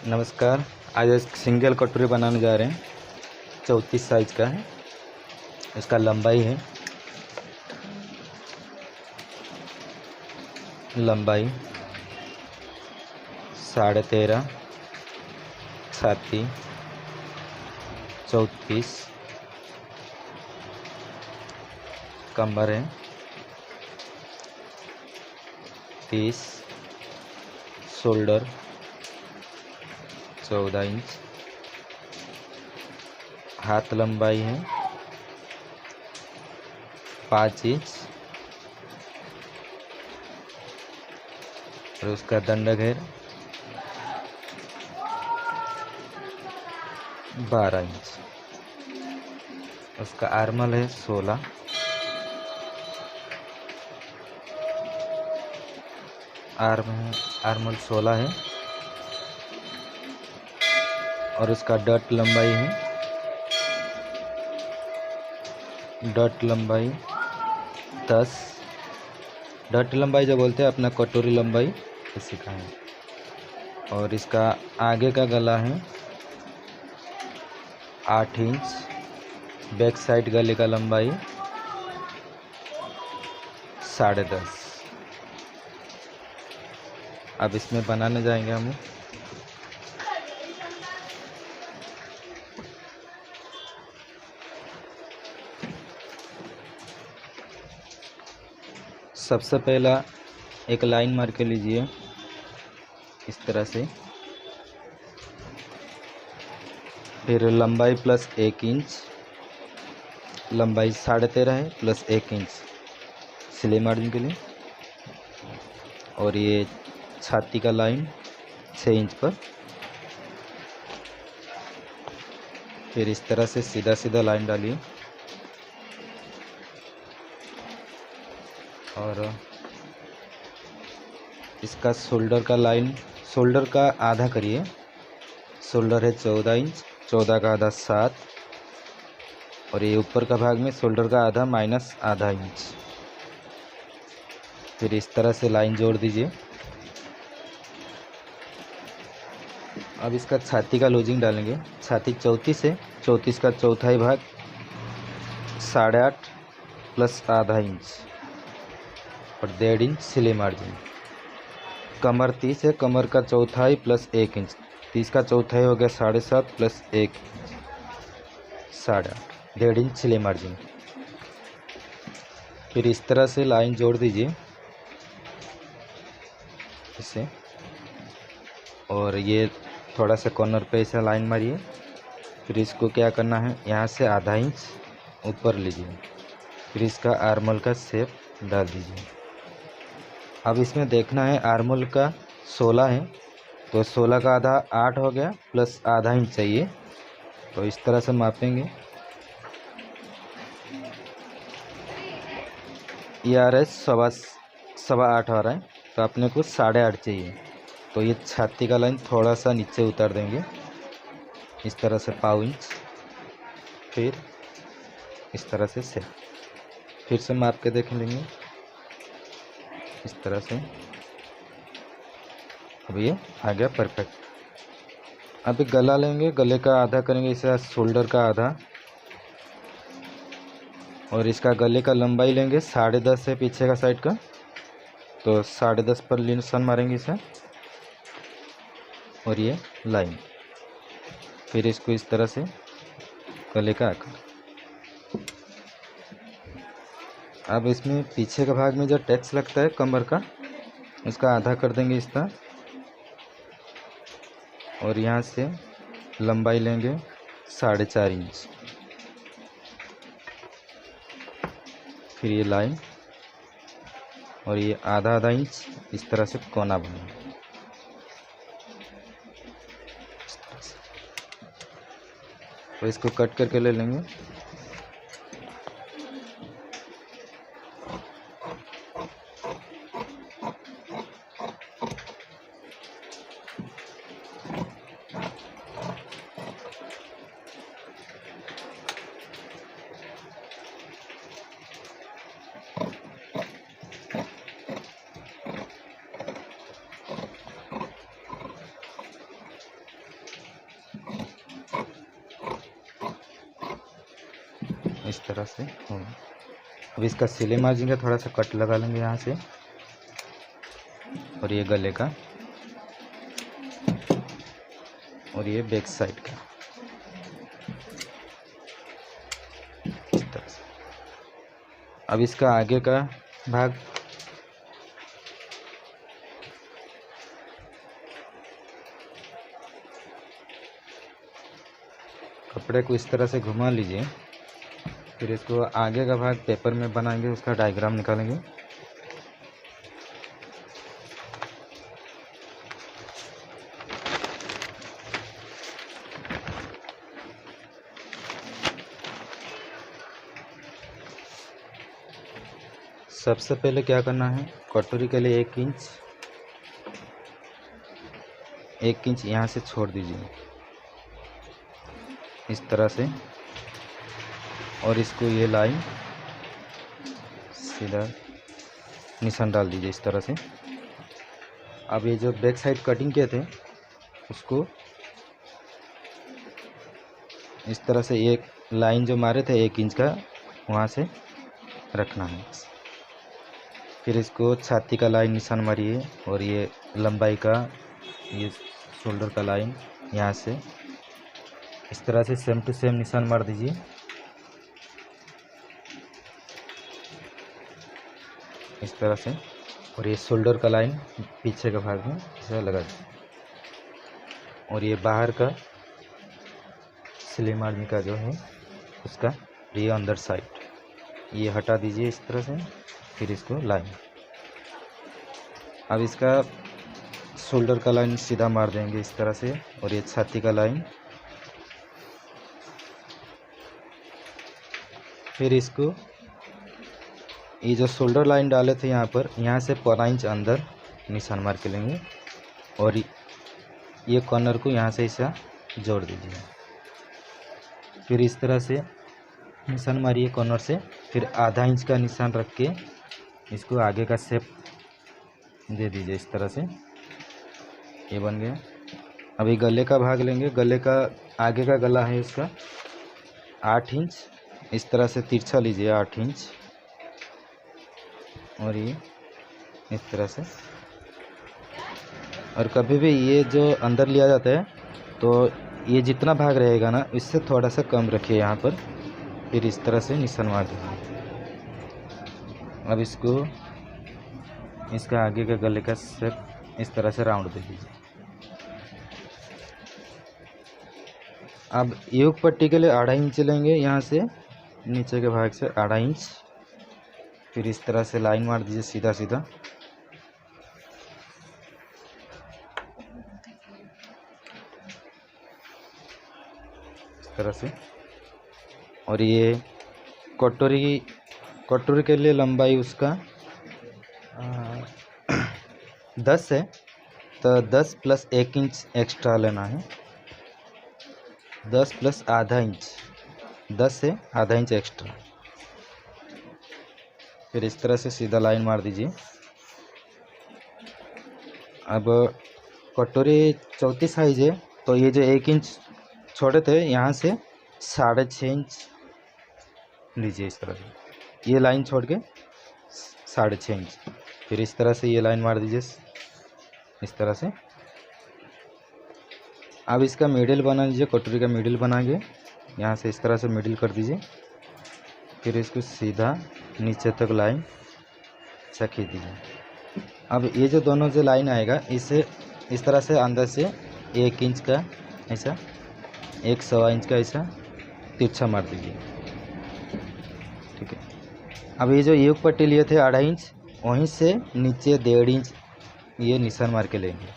नमस्कार। आज एक सिंगल कटोरी बनाने जा रहे हैं। 34 साइज का है। इसका लंबाई है 13.5, छाती 34, कमर है 30, शोल्डर 14 इंच, हाथ लंबाई है 5 इंच और उसका दंड घेर 12 इंच। उसका आर्मल है 16, आर्मल 16 है और उसका डट लंबाई 10। डट लंबाई जो बोलते हैं अपना कटोरी लंबाई सिखाएं। और इसका आगे का गला है 8 इंच, बैक साइड गले का लंबाई 10.5। अब इसमें बनाने जाएंगे हम। सबसे पहला एक लाइन मार के लीजिए इस तरह से, फिर लंबाई प्लस 1 इंच, लंबाई 13.5 है प्लस 1 इंच सिलाई मार्जिन के लिए, और ये छाती का लाइन 6 इंच पर। फिर इस तरह से सीधा सीधा लाइन डालिए और इसका शोल्डर का आधा करिए। शोल्डर है 14 इंच, 14 का आधा 7, और ये ऊपर का भाग में शोल्डर का आधा माइनस आधा इंच। फिर इस तरह से लाइन जोड़ दीजिए। अब इसका छाती का लूजिंग डालेंगे। छाती 34 है, 34 का चौथाई भाग 8.5 प्लस आधा इंच और 1.5 इंच सिलाई मार्जिन। कमर 30 है, कमर का चौथाई प्लस 1 इंच, 30 का चौथाई हो गया 7.5 प्लस 1 इंच 8.5, 1.5 इंच सिलाई मार्जिन। फिर इस तरह से लाइन जोड़ दीजिए इसे, और ये थोड़ा सा कॉर्नर पे ऐसा लाइन मारिए। फिर इसको क्या करना है, यहाँ से आधा इंच ऊपर लीजिए, फिर इसका आर्मल का शेप डाल दीजिए। अब इसमें देखना है आर्मल का 16 है, तो 16 का आधा 8 हो गया प्लस आधा इंच चाहिए, तो इस तरह से मापेंगे। ये आ रहा है 8.25 आ रहा है, तो अपने को 8.5 चाहिए, तो ये छाती का लाइन थोड़ा सा नीचे उतार देंगे इस तरह से 1/4 इंच। फिर इस तरह से फिर से माप के देख लेंगे इस तरह से। अब ये आ गया परफेक्ट। अब गला लेंगे, गले का आधा करेंगे इसे शोल्डर का आधा, और इसका गले का लंबाई लेंगे 10.5 है पीछे का साइड का, तो 10.5 पर निशान मारेंगे इसे और ये लाइन। फिर इसको इस तरह से गले का आकार। अब इसमें पीछे का भाग में जो टैक्स लगता है कमर का, उसका आधा कर देंगे इस तरह, और यहाँ से लंबाई लेंगे 4.5 इंच। फिर ये लाइन और ये आधा आधा इंच इस तरह से कोना बनाएंगे। तो इसको कट करके ले लेंगे। इस तरह से होगा। अब इसका सिले मार्जिन का थोड़ा सा कट लगा लेंगे यहाँ से, और ये गले का, और ये बैक साइड का, इस तरह से। अब इसका आगे का भाग कपड़े को इस तरह से घुमा लीजिए, फिर इसको आगे का भाग पेपर में बनाएंगे, उसका डायग्राम निकालेंगे। सबसे पहले क्या करना है, कटोरी के लिए 1 इंच यहाँ से छोड़ दीजिए इस तरह से, और इसको ये लाइन सीधा निशान डाल दीजिए इस तरह से। अब ये जो बैक साइड कटिंग किए थे उसको इस तरह से एक लाइन जो मारे थे 1 इंच का, वहाँ से रखना है। फिर इसको छाती का लाइन निशान मारिए, और ये लंबाई का, ये शोल्डर का लाइन यहाँ से इस तरह से सेम टू सेम निशान मार दीजिए। इस तरह से, और ये शोल्डर का लाइन पीछे का भाग में इसे लगा दीजिए, और ये बाहर का सिले मार्जिन का जो है उसका, ये अंदर साइड ये हटा दीजिए इस तरह से। फिर इसको लाइन, अब इसका शोल्डर का लाइन सीधा मार देंगे इस तरह से, और ये छाती का लाइन। फिर इसको ये जो शोल्डर लाइन डाले थे यहाँ पर, यहाँ से 1 इंच अंदर निशान मार के लेंगे, और ये कॉर्नर को यहाँ से ऐसा जोड़ दीजिए। फिर इस तरह से निशान मारिए कॉर्नर से, फिर आधा इंच का निशान रख के इसको आगे का शेप दे दीजिए इस तरह से। ये बन गया। अभी गले का भाग लेंगे। गले का आगे का गला है इसका 8 इंच, इस तरह से तिरछा लीजिए 8 इंच, और ये इस तरह से। और कभी भी ये जो अंदर लिया जाता है तो ये जितना भाग रहेगा ना, इससे थोड़ा सा कम रखिए यहाँ पर। फिर इस तरह से निशान मार दीजिए। अब इसको, इसका आगे का गले का शेप इस तरह से राउंड दे दीजिए। अब योग पट्टी के लिए 2.5 इंच लेंगे, यहाँ से नीचे के भाग से 2.5 इंच। फिर इस तरह से लाइन मार दीजिए सीधा सीधा। इस तरह से। और ये कटोरी के लिए लंबाई उसका 10 है, तो 10 प्लस 1 इंच एक्स्ट्रा लेना है। 10 प्लस आधा इंच, 10 से आधा इंच एक्स्ट्रा। फिर इस तरह से सीधा लाइन मार दीजिए। अब कटोरी 34 साइज है, तो ये जो 1 इंच छोड़े थे यहाँ से 6.5 इंच लीजिए इस तरह से। ये लाइन छोड़ के 6.5 इंच। फिर इस तरह से ये लाइन मार दीजिए इस तरह से। अब इसका मिडिल बना लीजिए, कटोरी का मिडिल बना के यहाँ से इस तरह से मिडिल कर दीजिए। फिर इसको सीधा नीचे तक लाइन खींच दीजिए। अब ये जो दोनों जो लाइन आएगा, इसे इस तरह से अंदर से 1 इंच का ऐसा, 1 सवा इंच का ऐसा तिरछा मार दीजिए। ठीक है। अब ये जो योग पट्टी लिए थे 2.5 इंच, वहीं से नीचे 1.5 इंच ये निशान मार के लेंगे।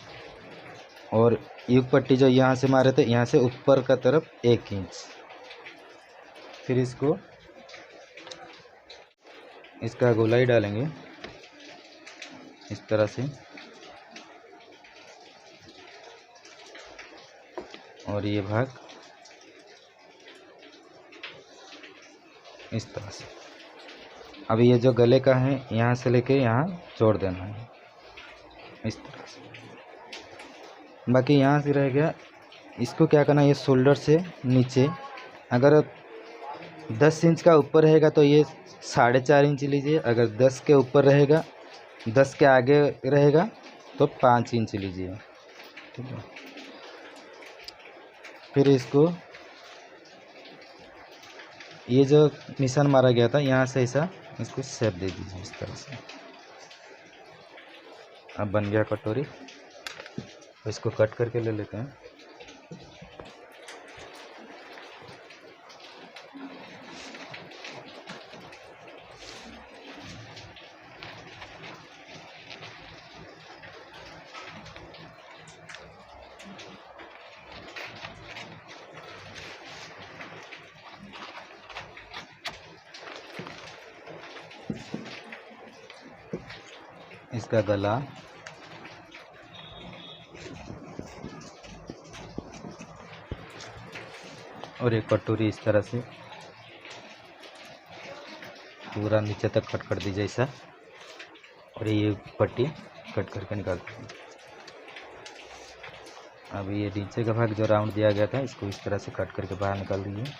और योग पट्टी जो यहाँ से मारे थे, यहाँ से ऊपर का तरफ 1 इंच। फिर इसको, इसका गोलाई डालेंगे इस तरह से, और ये भाग इस तरह से। अब ये जो गले का है, यहाँ से लेके यहाँ जोड़ देना है इस तरह से। बाकी यहाँ से रह गया। इसको क्या करना है, ये शोल्डर से नीचे, अगर 10 इंच का ऊपर रहेगा तो ये 4.5 इंच लीजिए। अगर 10 के ऊपर रहेगा, 10 के आगे रहेगा तो 5 इंच लीजिए। ठीक है, फिर इसको ये जो निशान मारा गया था यहाँ से ऐसा इसको शेप दे दीजिए इस तरह से। अब बन गया कटोरी। इसको कट करके ले लेते हैं। इसका गला, और एक कटोरी इस तरह से पूरा नीचे तक कट कर दीजिए ऐसा। और ये पट्टी कट करके निकालते हैं। अब ये नीचे का भाग जो राउंड दिया गया था इसको इस तरह से कट करके बाहर निकाल दीजिए।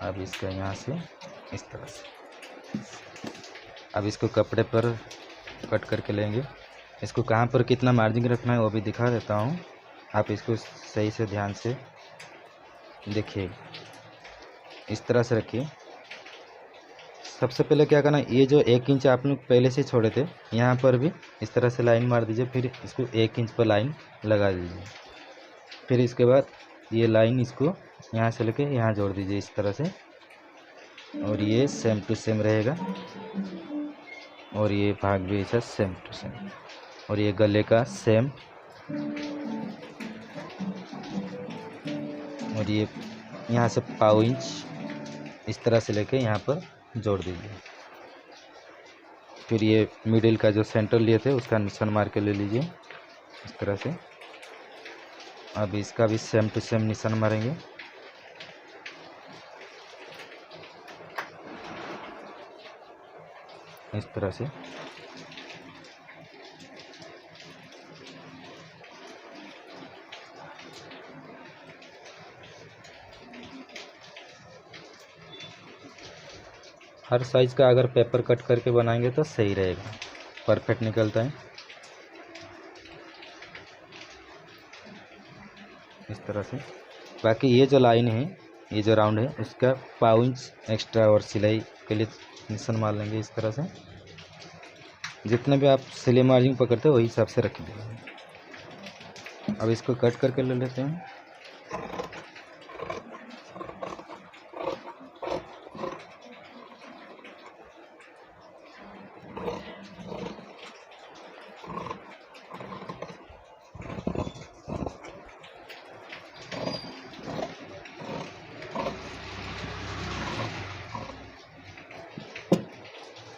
अब इसका यहाँ से इस तरह से, अब इसको कपड़े पर कट करके लेंगे। इसको कहाँ पर कितना मार्जिन रखना है वो भी दिखा देता हूँ, आप इसको सही से ध्यान से देखिए। इस तरह से रखिए। सबसे पहले क्या करना है, ये जो 1 इंच आप लोग पहले से छोड़े थे यहाँ पर भी इस तरह से लाइन मार दीजिए। फिर इसको 1 इंच पर लाइन लगा दीजिए। फिर इसके बाद ये लाइन इसको यहाँ से लेके यहाँ जोड़ दीजिए इस तरह से। और ये सेम टू सेम रहेगा। और ये भाग भी ऐसा सेम टू सेम। और ये गले का सेम। और ये यहाँ से 1/4 इंच इस तरह से लेके यहाँ पर जोड़ दीजिए। फिर ये मिडिल का जो सेंटर लिए थे उसका निशान मार के ले लीजिए इस तरह से। अब इसका भी सेम टू सेम निशान मारेंगे। इस तरह से। हर साइज का अगर पेपर कट करके बनाएंगे तो सही रहेगा, परफेक्ट निकलता है। इस तरह से। बाकी ये जो लाइन है, ये जो राउंड है उसका 1/4 इंच एक्स्ट्रा और सिलाई के लिए निशान मार लेंगे इस तरह से। जितने भी आप सिलाई मार्जिन पकड़ते हो वही हिसाब से रखेंगे। अब इसको कट करके ले लेते हैं।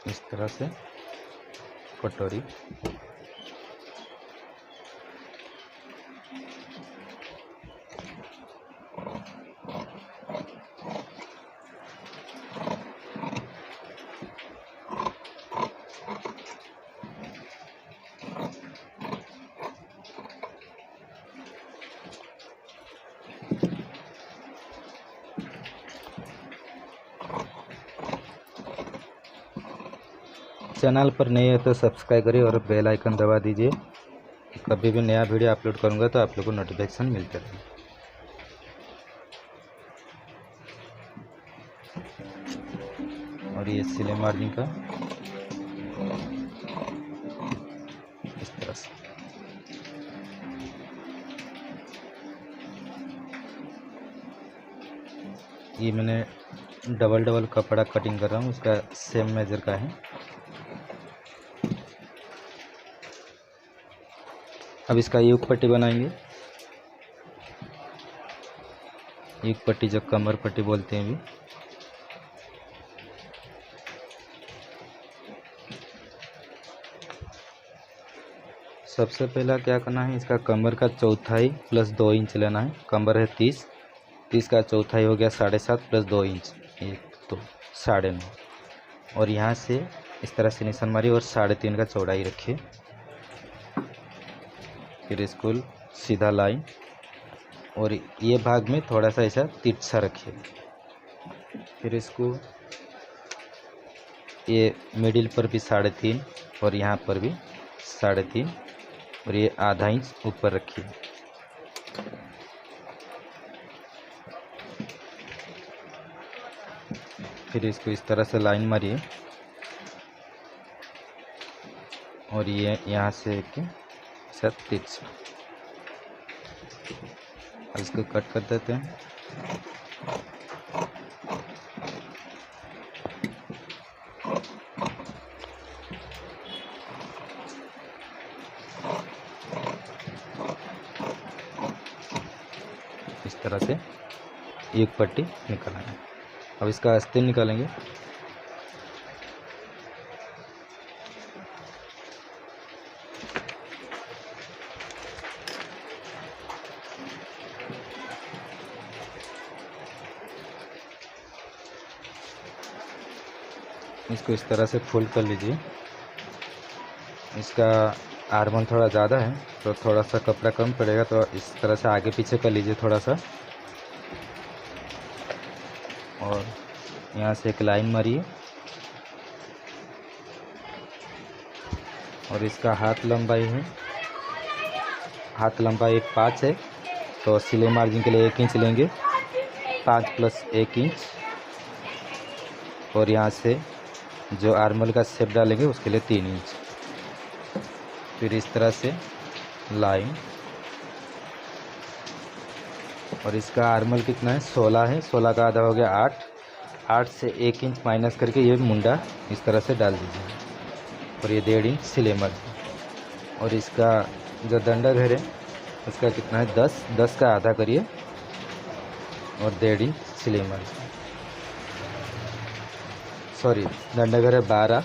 इस तरह से कटोरी। चैनल पर नए हो तो सब्सक्राइब करिए और बेल आइकन दबा दीजिए। कभी भी नया वीडियो अपलोड करूंगा तो आप लोगों को नोटिफिकेशन मिलता रहे। और ये सिलाई मार्जिन का इस तरह से। ये मैंने डबल कपड़ा कटिंग कर रहा हूँ, उसका सेम मेजर का है। अब इसका युग पट्टी बनाएंगे। युग पट्टी जो कमर पट्टी बोलते हैं भी। सबसे पहला क्या करना है, इसका कमर का चौथाई प्लस 2 इंच लेना है। कमर है 30 का चौथाई हो गया 7.5 प्लस 2 इंच, 1 2 9.5। और यहाँ से इस तरह से निशान मारिए और 3.5 का चौड़ाई रखिए। फिर इसको सीधा लाइन और ये भाग में थोड़ा सा ऐसा तिरछा रखिए। फिर इसको ये मिडिल पर भी 3.5 और यहाँ पर भी 3.5 और ये आधा इंच ऊपर रखिए। फिर इसको इस तरह से लाइन मारिए और ये यहाँ से एक ऐसा तिरछा, इसको कट कर देते हैं। इस तरह से एक पट्टी निकालना है। अब इसका आस्तीन निकालेंगे। इसको इस तरह से फोल्ड कर लीजिए। इसका आर्मन थोड़ा ज़्यादा है तो थोड़ा सा कपड़ा कम पड़ेगा, तो इस तरह से आगे पीछे कर लीजिए थोड़ा सा। और यहाँ से एक लाइन मारिए और इसका हाथ लंबाई है, हाथ लंबाई 5 है तो सिलाई मार्जिन के लिए 1 इंच लेंगे, 5 + 1 इंच। और यहाँ से जो आर्मल का शेप डालेंगे उसके लिए 3 इंच। फिर इस तरह से लाइन, और इसका आर्मल कितना है 16 है, 16 का आधा हो गया 8, 8 से 1 इंच माइनस करके ये मुंडा इस तरह से डाल दीजिए और ये 1.5 इंच सिलाई मार्जिन। और इसका जो दंडा घेर है उसका कितना है 10, 10 का आधा करिए और 1.5 इंच सिलाई मार्जिन। सॉरी, दंडा घेर है 12,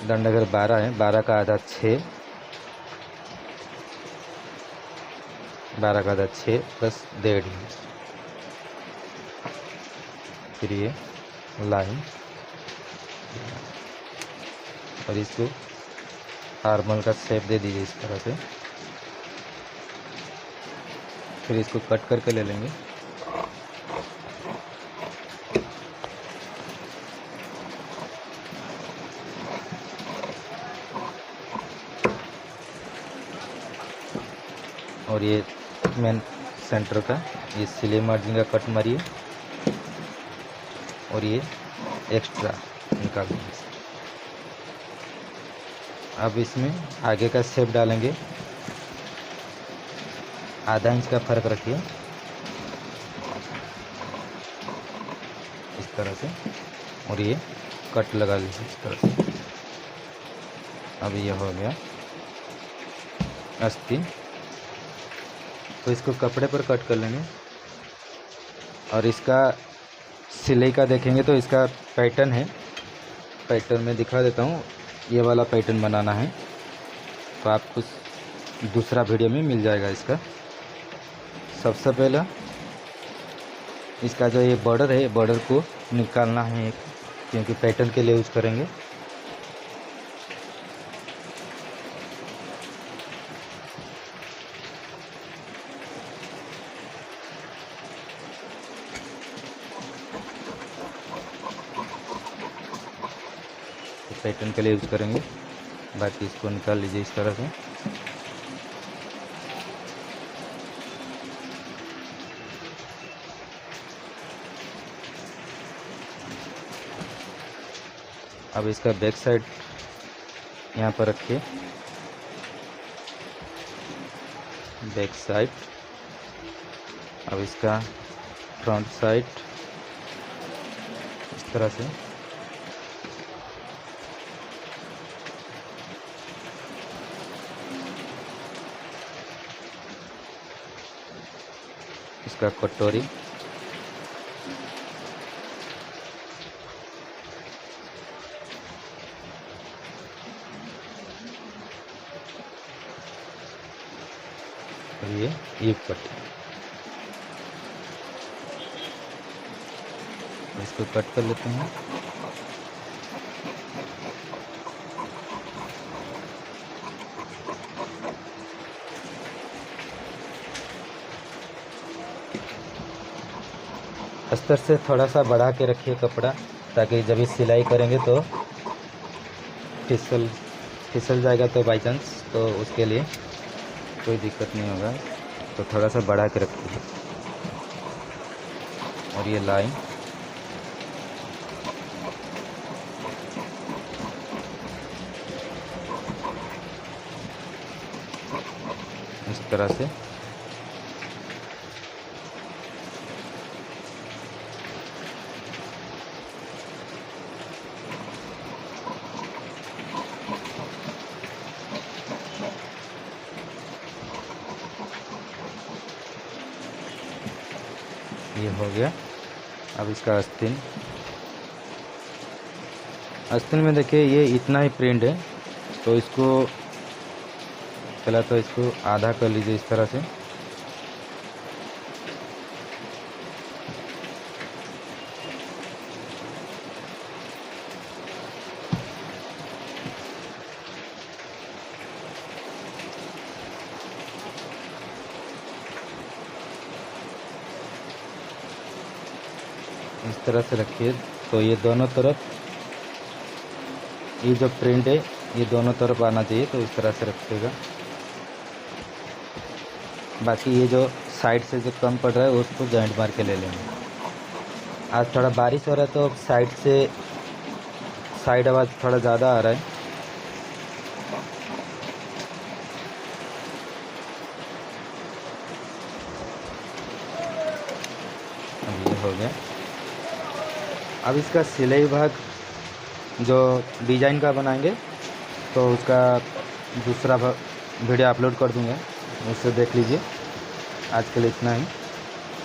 दंडा घेर 12 है, 12 का आधा 6, 12 का आधा 6 + 1.5 इंच। फिर ये लाइन और इसको आर्मल का शेप दे दीजिए इस तरह से। फिर इसको कट करके ले लेंगे। और ये मेन सेंटर का ये सिलाई मार्जिन का कट मारिए और ये एक्स्ट्रा निकाल देंगे। अब इसमें आगे का शेप डालेंगे, आधा इंच का फर्क रखिए इस तरह से और ये कट लगा लीजिए इस तरह से। अब ये हो गया आस्तीन। तो इसको कपड़े पर कट कर लेंगे और इसका सिलाई का देखेंगे तो इसका पैटर्न है, पैटर्न में दिखा देता हूँ। ये वाला पैटर्न बनाना है तो आपको दूसरा वीडियो में मिल जाएगा इसका। सबसे पहला इसका जो ये बॉर्डर है, बॉर्डर को निकालना है एक, क्योंकि पैटर्न के लिए यूज करेंगे। पैटर्न के लिए यूज करेंगे, बाकी इसको निकाल लीजिए इस तरह से। अब इसका बैक साइड यहाँ पर रखिए, बैक साइड। अब इसका फ्रंट साइड इस तरह से। इसका कटोरी, और ये एक पट्टी। इसको कट कर लेते हैं। अस्तर से थोड़ा सा बढ़ा के रखिए कपड़ा, ताकि जब इस सिलाई करेंगे तो फिसल जाएगा तो बाई चांस, तो उसके लिए कोई दिक्कत नहीं होगा। तो थोड़ा सा बढ़ा के रखिए। और ये लाइन इस तरह से ये हो गया। अब इसका आस्तीन में देखिए ये इतना ही प्रिंट है, तो इसको पहले तो इसको आधा कर लीजिए इस तरह से। इस तरह से रखिए। तो ये दोनों तरफ, ये जो प्रिंट है ये दोनों तरफ आना चाहिए, तो इस तरह से रखिएगा। बाकी ये जो साइड से जो कम पड़ रहा है उसको जॉइंट मार के ले लेंगे। आज थोड़ा बारिश हो रहा है तो साइड आवाज़ थोड़ा ज़्यादा आ रहा है। अब ये हो गया। अब इसका सिलाई भाग जो डिज़ाइन का बनाएंगे तो उसका दूसरा वीडियो अपलोड कर दूंगा, उससे देख लीजिए। आज के लिए इतना ही।